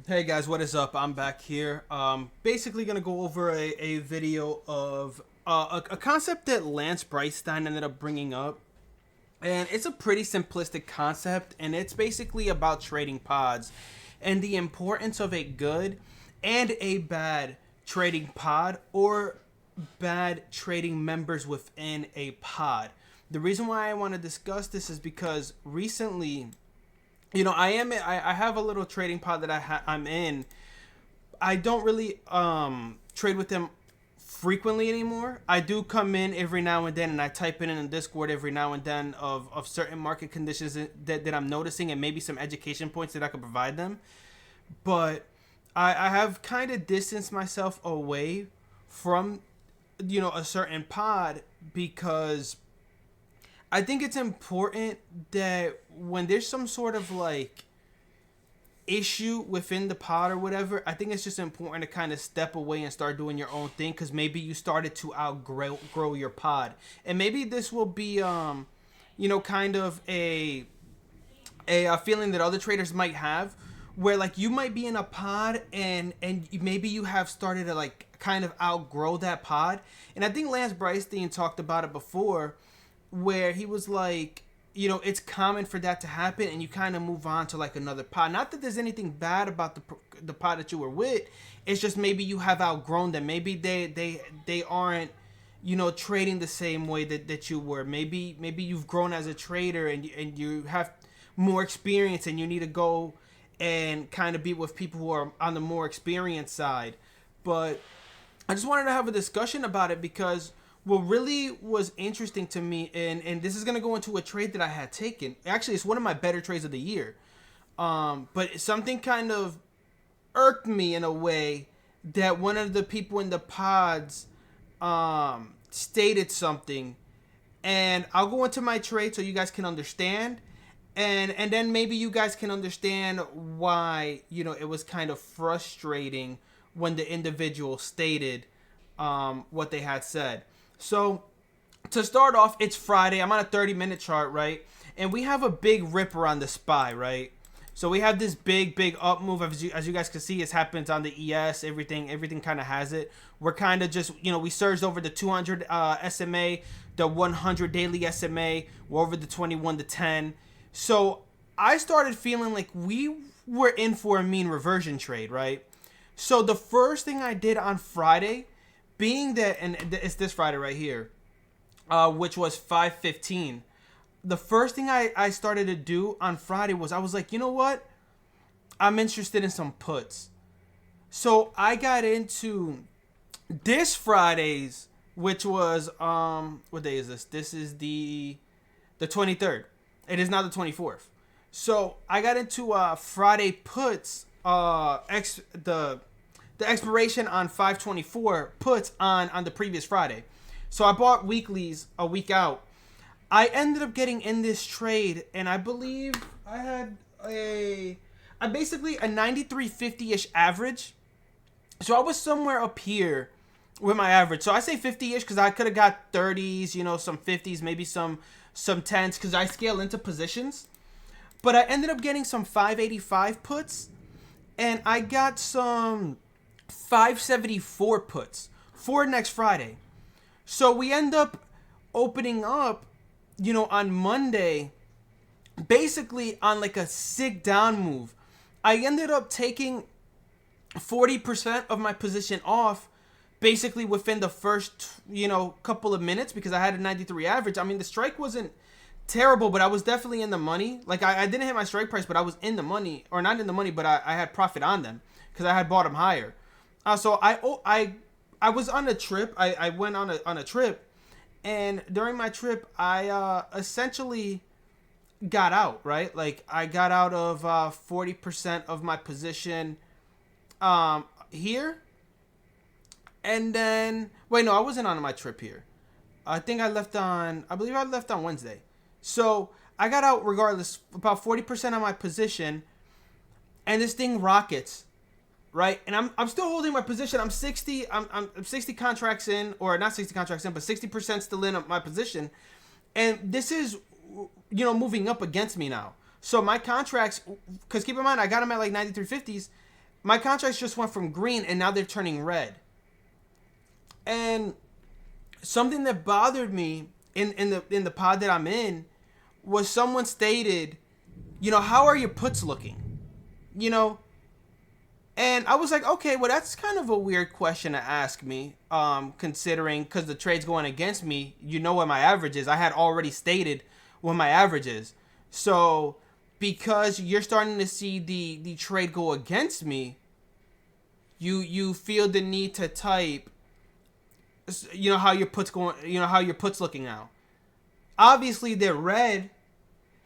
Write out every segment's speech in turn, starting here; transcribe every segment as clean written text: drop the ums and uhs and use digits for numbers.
Hey guys, what is up? I'm back here. Basically gonna go over a video of a concept that Lance Breitstein ended up bringing up, and it's a pretty simplistic concept, and it's basically about trading pods and the importance of a good and a bad trading pod or bad trading members within a pod. The reason why I want to discuss this is because recently, I have a little trading pod that I'm in. I don't really trade with them frequently anymore. I do come in every now and then, and I type in the Discord every now and then of certain market conditions that I'm noticing, and maybe some education points that I could provide them. But I have kind of distanced myself away from a certain pod because I think it's important that when there's some sort of like issue within the pod or whatever, I think it's just important to kind of step away and start doing your own thing, because maybe you started to outgrow your pod, and maybe this will be kind of a feeling that other traders might have, where like you might be in a pod and maybe you have started to like kind of outgrow that pod. And I think Lance Breitstein talked about it before, where he was like, it's common for that to happen, and you kind of move on to like another pod. Not that there's anything bad about the pod that you were with. It's just maybe you have outgrown them. Maybe they aren't, trading the same way that you were. Maybe you've grown as a trader, and you have more experience, and you need to go and kind of be with people who are on the more experienced side. But I just wanted to have a discussion about it, because what really was interesting to me, and this is going to go into a trade that I had taken. Actually, it's one of my better trades of the year. But something kind of irked me in a way, that one of the people in the pods stated something. And I'll go into my trade so you guys can understand. And then maybe you guys can understand why, it was kind of frustrating when the individual stated what they had said. So, to start off, it's Friday. I'm on a 30-minute chart, right? And we have a big ripper on the SPY, right? So we have this big up move. As you guys can see, it happens on the ES. Everything kind of has it. We're kind of just, we surged over the 200 SMA, the 100 daily SMA. We're over the 21 to 10. So I started feeling like we were in for a mean reversion trade, right? So the first thing I did on Friday, being that, and it's this Friday right here, which was 5/15. The first thing I started to do on Friday was, I was like, you know what? I'm interested in some puts. So I got into this Friday's, which was what day is this? This is the 23rd. It is now the 24th. So I got into Friday puts, the expiration on 5/24 puts on the previous Friday. So I bought weeklies a week out. I ended up getting in this trade, and I believe I had basically a 93.50-ish average. So I was somewhere up here with my average. So I say 50-ish because I could have got 30s, some 50s, maybe some 10s, because I scale into positions. But I ended up getting some 585 puts, and I got some 574 puts for next Friday. So we end up opening up, on Monday, basically on like a sick down move. I ended up taking 40% of my position off basically within the first, couple of minutes, because I had a 93 average. I mean, the strike wasn't terrible, but I was definitely in the money. Like, I didn't hit my strike price, but I was in the money, or not in the money, but I had profit on them because I had bought them higher. So I was on a trip. I went on a trip, and during my trip, I essentially got out, right? Like, I got out of 40% of my position here. And then, wait, no, I wasn't on my trip here. I believe I left on Wednesday. So I got out regardless, about 40% of my position, and this thing rockets, right? And I'm still holding my position. I'm 60 contracts in, or not 60 contracts in, but 60% still in my position. And this is, moving up against me now. So my contracts, because keep in mind, I got them at like 93.50s. My contracts just went from green and now they're turning red. And something that bothered me in the pod that I'm in was someone stated, how are your puts looking? And I was like, okay, well, that's kind of a weird question to ask me, considering, because the trade's going against me, what my average is. I had already stated what my average is. So, because you're starting to see the trade go against me, you feel the need to type, how your puts going, how your puts looking now. Obviously, they're red.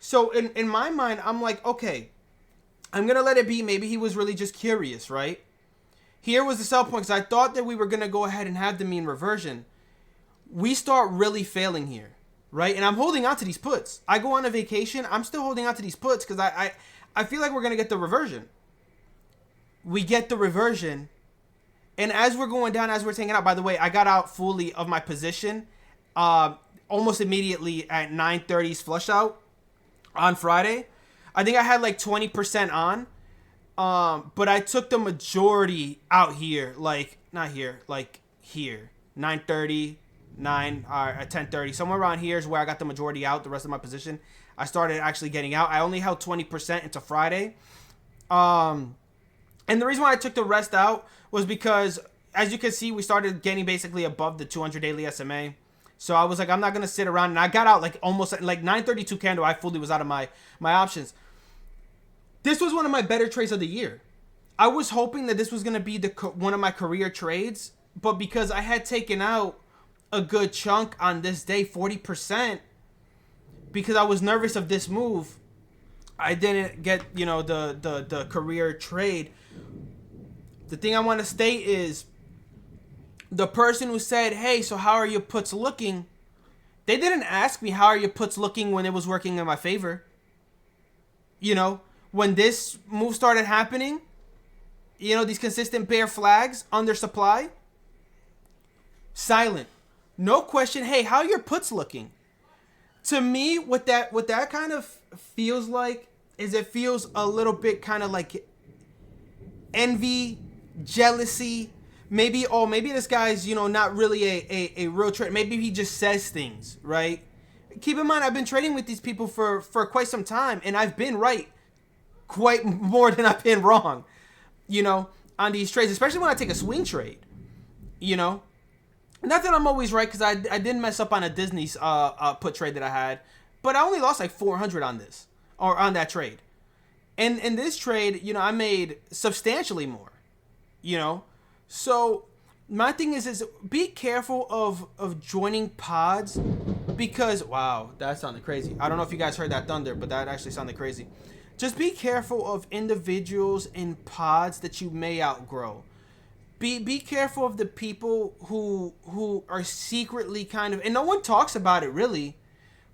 So, in my mind, I'm like, okay, I'm going to let it be. Maybe he was really just curious, right? Here was the sell point, because I thought that we were going to go ahead and have the mean reversion. We start really failing here, right? And I'm holding on to these puts. I go on a vacation. I'm still holding on to these puts because I feel like we're going to get the reversion. We get the reversion. And as we're going down, as we're taking out, by the way, I got out fully of my position almost immediately at 9:30's flush out on Friday. I think I had like 20% on, but I took the majority out here, like not here, like here, 9:30, 10:30, somewhere around here is where I got the majority out. The rest of my position, I started actually getting out. I only held 20% into Friday, and the reason why I took the rest out was because, as you can see, we started getting basically above the 200 daily SMA. So I was like, I'm not gonna sit around, and I got out like almost like 9:32 candle. I fully was out of my options. This was one of my better trades of the year. I was hoping that this was going to be one of my career trades, but because I had taken out a good chunk on this day, 40%, because I was nervous of this move, I didn't get, the career trade. The thing I want to state is the person who said, hey, so how are your puts looking? They didn't ask me how are your puts looking when it was working in my favor. When this move started happening, these consistent bear flags under supply, silent. No question, hey, how are your puts looking? To me, what that kind of feels like is it feels a little bit kind of like envy, jealousy. Maybe this guy's, not really a real trader. Maybe he just says things, right? Keep in mind, I've been trading with these people for quite some time, and I've been right quite more than I've been wrong, on these trades, especially when I take a swing trade, Not that I'm always right, because I didn't mess up on a Disney's put trade that I had, but I only lost like 400 on this, or on that trade. And in this trade, I made substantially more, So my thing is be careful of joining pods, because, wow, that sounded crazy. I don't know if you guys heard that thunder, but that actually sounded crazy. Just be careful of individuals in pods that you may outgrow. Be careful of the people who are secretly kind of, and no one talks about it really,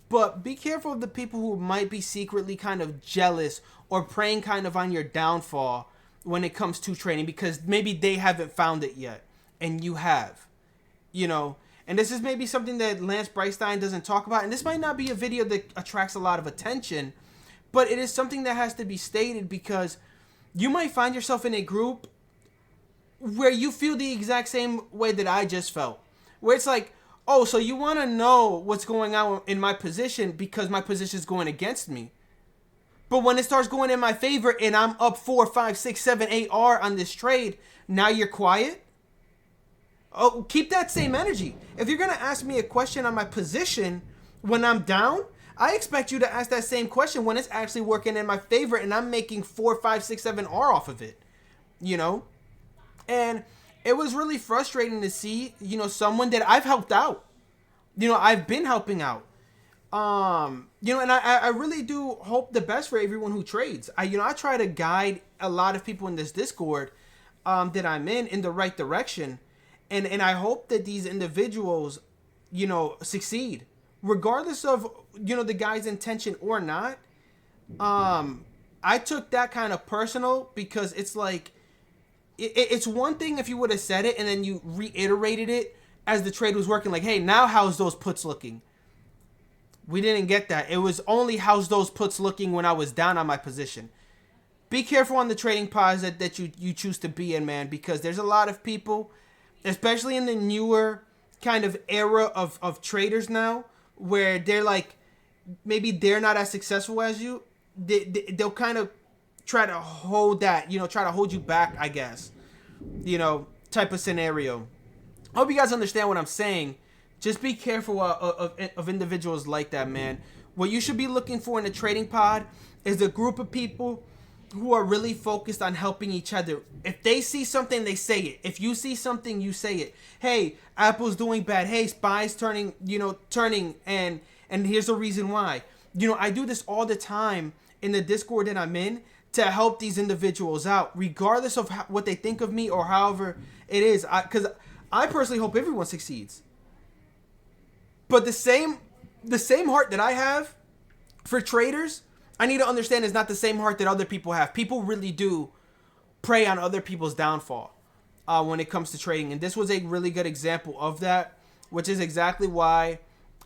but be careful of the people who might be secretly kind of jealous or preying kind of on your downfall when it comes to trading, because maybe they haven't found it yet and you have, And this is maybe something that Lance BREITSTEIN doesn't talk about, and this might not be a video that attracts a lot of attention, but it is something that has to be stated, because you might find yourself in a group where you feel the exact same way that I just felt. Where it's like, oh, so you want to know what's going on in my position because my position is going against me. But when it starts going in my favor and I'm up 4, 5, 6, 7, 8R on this trade, now you're quiet? Oh, keep that same energy. If you're going to ask me a question on my position when I'm down, I expect you to ask that same question when it's actually working in my favor and I'm making 4, 5, 6, 7 R off of it, And it was really frustrating to see, someone that I've helped out. I've been helping out. And I really do hope the best for everyone who trades. I try to guide a lot of people in this Discord that I'm in the right direction. And I hope that these individuals, succeed. Regardless of, the guy's intention or not. I took that kind of personal, because it's like, it's one thing if you would have said it and then you reiterated it as the trade was working, like, hey, now how's those puts looking? We didn't get that. It was only how's those puts looking when I was down on my position. Be careful on the trading pods that you choose to be in, man, because there's a lot of people, especially in the newer kind of era of traders now, where they're like, maybe they're not as successful as you. They'll kind of try to hold that, try to hold you back, I guess, type of scenario. I hope you guys understand what I'm saying. Just be careful of individuals like that, man. What you should be looking for in a trading pod is a group of people who are really focused on helping each other. If they see something, they say it. If you see something, you say it. Hey, Apple's doing bad. Hey, SPY's turning, and here's the reason why. I do this all the time in the Discord that I'm in to help these individuals out, regardless of what they think of me or however it is. Because I personally hope everyone succeeds. But the same heart that I have for traders, I need to understand is not the same heart that other people have. People really do prey on other people's downfall when it comes to trading. And this was a really good example of that, which is exactly why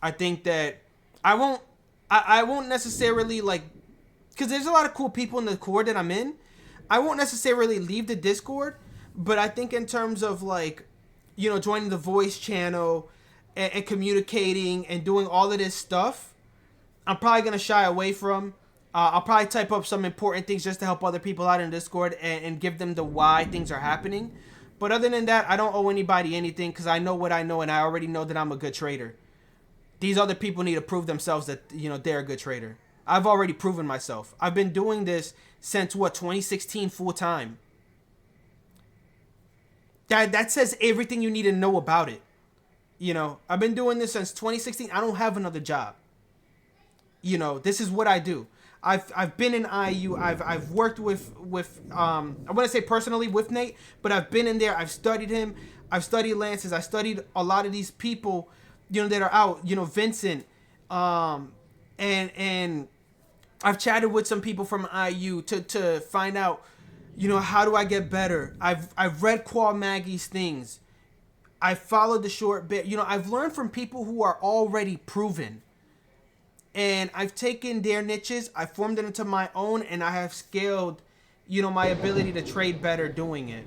I think that I won't necessarily because there's a lot of cool people in the Discord that I'm in. I won't necessarily leave the Discord, but I think in terms of joining the voice channel and communicating and doing all of this stuff, I'm probably going to shy away from. I'll probably type up some important things just to help other people out in Discord and give them the why things are happening. But other than that, I don't owe anybody anything because I know what I know and I already know that I'm a good trader. These other people need to prove themselves that, they're a good trader. I've already proven myself. I've been doing this since, 2016 full time. That says everything you need to know about it. I've been doing this since 2016. I don't have another job. This is what I do. I've been in IU. I've worked with I want to say personally with Nate, but I've been in there. I've studied him. I've studied Lance's. I studied a lot of these people, that are out. Vincent, and I've chatted with some people from IU to find out, how do I get better. I've read Qual Maggie's things. I followed the short bit. I've learned from people who are already proven. And I've taken their niches, I formed it into my own, and I have scaled, my ability to trade better doing it.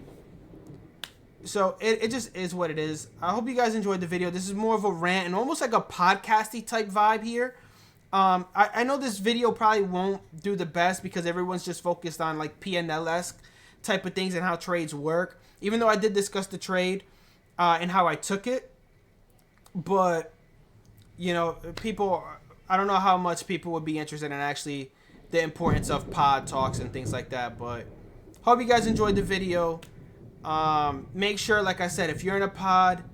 So it just is what it is. I hope you guys enjoyed the video. This is more of a rant and almost like a podcasty type vibe here. I know this video probably won't do the best because everyone's just focused on PNL-esque type of things and how trades work. Even though I did discuss the trade and how I took it. But, people, I don't know how much people would be interested in actually the importance of pod talks and things like that. But hope you guys enjoyed the video. Make sure, like I said, if you're in a pod,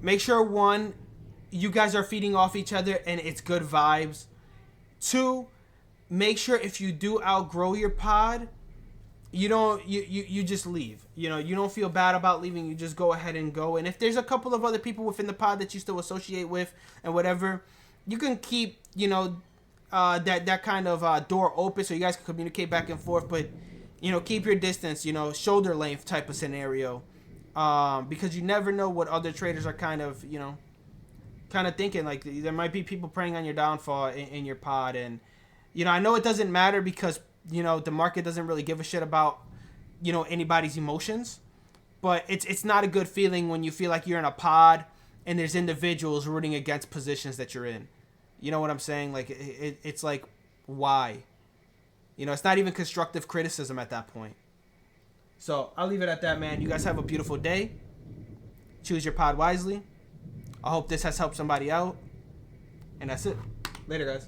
make sure, one, you guys are feeding off each other and it's good vibes. Two, make sure if you do outgrow your pod, you just leave. You don't feel bad about leaving. You just go ahead and go. And if there's a couple of other people within the pod that you still associate with and whatever, you can keep, that kind of door open so you guys can communicate back and forth. But, keep your distance, shoulder length type of scenario. Because you never know what other traders are kind of thinking. There might be people preying on your downfall in your pod. And, I know it doesn't matter because, the market doesn't really give a shit about, anybody's emotions. But it's not a good feeling when you feel like you're in a pod and there's individuals rooting against positions that you're in. You know what I'm saying? It's like, why? It's not even constructive criticism at that point. So I'll leave it at that, man. You guys have a beautiful day. Choose your pod wisely. I hope this has helped somebody out. And that's it. Later, guys.